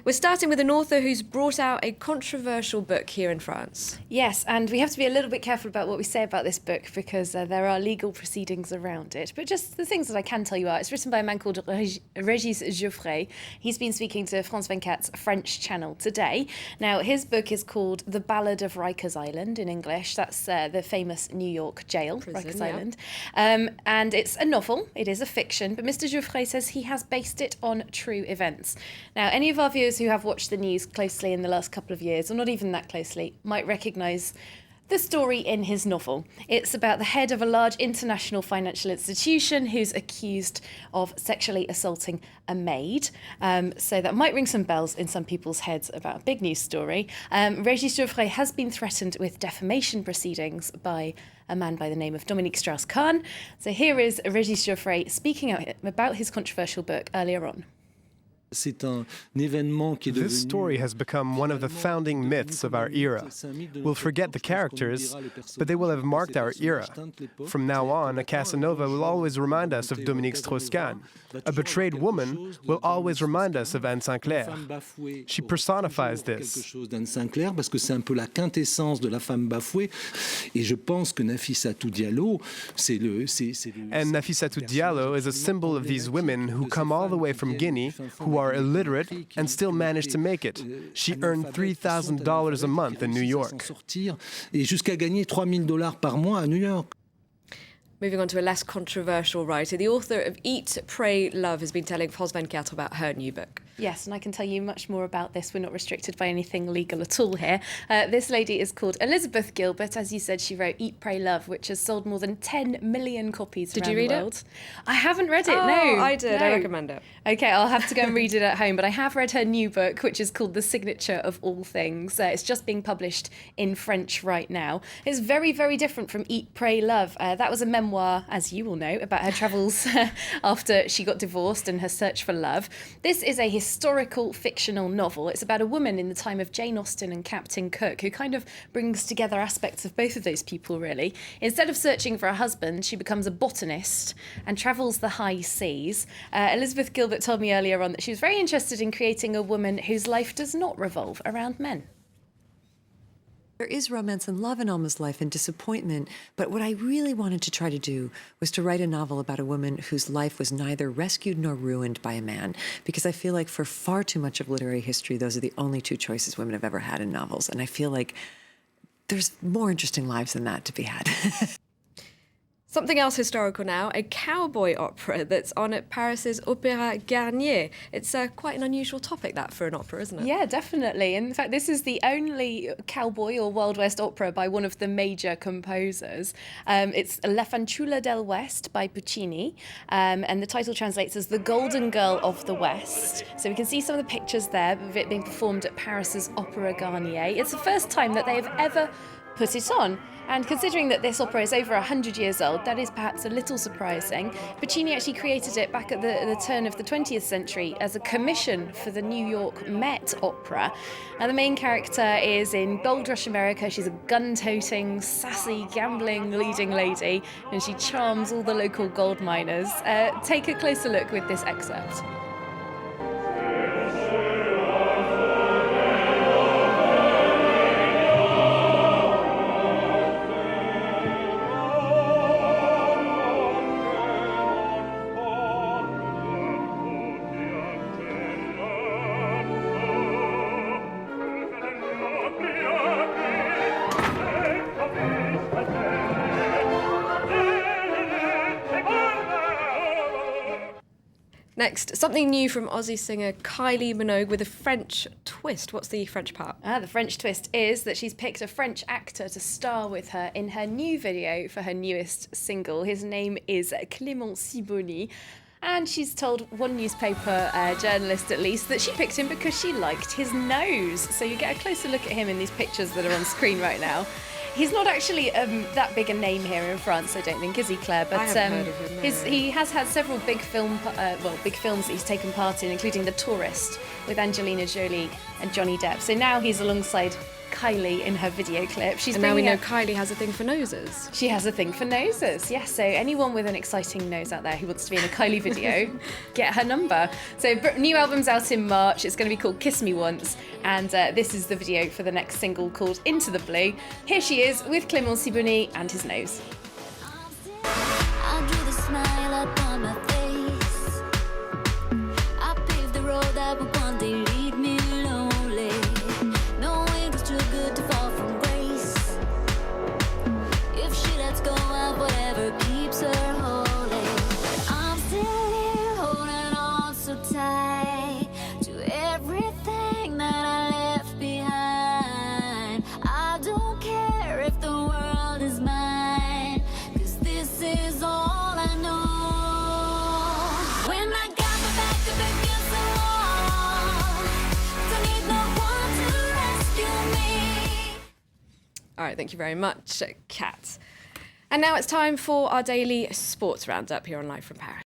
We're starting with an author who's brought out a controversial book here in France. Yes, and we have to be a little bit careful about what we say about this book because there are legal proceedings around it. But just the things that I can tell you are, it's written by a man called Régis Geoffrey. He's been speaking to France 24's French channel today. Now, his book is called The Ballad of Rikers Island in English. That's the famous New York jail, Rikers Island. And it's a novel. It is a fiction. But Mr. Geoffrey says he has based it on true events. Now, any of our viewers who have watched the news closely in the last couple of years, or not even that closely, might recognise the story in his novel. It's about the head of a large international financial institution who's accused of sexually assaulting a maid. So that might ring some bells in some people's heads about a big news story. Régis Geoffrey has been threatened with defamation proceedings by a man by the name of Dominique Strauss-Kahn. So here is Régis Geoffrey speaking out about his controversial book earlier on. This story has become one of the founding myths of our era. We'll forget the characters, but they will have marked our era. From now on, a Casanova will always remind us of Dominique Strauss-Kahn. A betrayed woman will always remind us of Anne Sinclair. She personifies this. And Nafissatou Diallo is a symbol of these women who come all the way from Guinea, who are illiterate and still manage to make it. She earned $3,000 a month in New York. Moving on to a less controversial writer, the author of Eat, Pray, Love has been telling France 24 about her new book. Yes, and I can tell you much more about this. We're not restricted by anything legal at all here. This lady is called Elizabeth Gilbert. As you said, she wrote Eat, Pray, Love, which has sold more than 10 million copies around the world. Did you read it? I haven't read it, no. I did. No. I recommend it. Okay, I'll have to go and read it at home, but I have read her new book, which is called The Signature of All Things. It's just being published in French right now. It's very, very different from Eat, Pray, Love. That was a memoir, as you will know, about her travels after she got divorced and her search for love. This is a historical fictional novel. It's about a woman in the time of Jane Austen and Captain Cook, who kind of brings together aspects of both of those people, really. Instead of searching for a husband, she becomes a botanist and travels the high seas. Elizabeth Gilbert told me earlier on that she was very interested in creating a woman whose life does not revolve around men. There is romance and love in Alma's life and disappointment, but what I really wanted to try to do was to write a novel about a woman whose life was neither rescued nor ruined by a man, because I feel like for far too much of literary history, those are the only two choices women have ever had in novels, and I feel like there's more interesting lives than that to be had. Something else historical now, a cowboy opera that's on at Paris's Opéra Garnier. It's quite an unusual topic, that, for an opera, isn't it? Yeah, definitely. In fact, this is the only cowboy or Wild West opera by one of the major composers. It's La Fanciulla Del West by Puccini, and the title translates as The Golden Girl of the West. So we can see some of the pictures there of it being performed at Paris's Opéra Garnier. It's the first time that they have ever put it on. And considering that this opera is over 100 years old, that is perhaps a little surprising. Puccini actually created it back at the turn of the 20th century as a commission for the New York Met Opera. Now, the main character is in Gold Rush America. She's a gun-toting, sassy, gambling leading lady, and she charms all the local gold miners. Take a closer look with this excerpt. Next, something new from Aussie singer Kylie Minogue with a French twist. What's the French part? The French twist is that she's picked a French actor to star with her in her new video for her newest single. His name is Clément Sibony. And she's told one newspaper journalist, at least, that she picked him because she liked his nose. So you get a closer look at him in these pictures that are on screen right now. He's not actually that big a name here in France, I don't think, is he, Claire? But I haven't heard of him, no. he has had several big films that he's taken part in, including The Tourist with Angelina Jolie and Johnny Depp. So now he's alongside Kylie in her video clip. She's And now we bringing know out- Kylie has a thing for noses. She has a thing for noses, yes. So anyone with an exciting nose out there who wants to be in a Kylie video, get her number. So new album's out in March. It's going to be called Kiss Me Once. And this is the video for the next single called Into the Blue. Here she is with Clément Sibony and his nose. I drew the smile up on my face. I paved the road that would one day lead me lonely. Knowing it's too good to fall from grace. If she lets go of whatever keeps her holy, I'm still here holding on so tight to everything that I left behind. I don't care if the world is mine, 'cause this is all I know. When I got my back up against the wall, don't need no one to rescue me. All right, thank you very much, Kat. And now it's time for our daily sports roundup here on Live from Paris.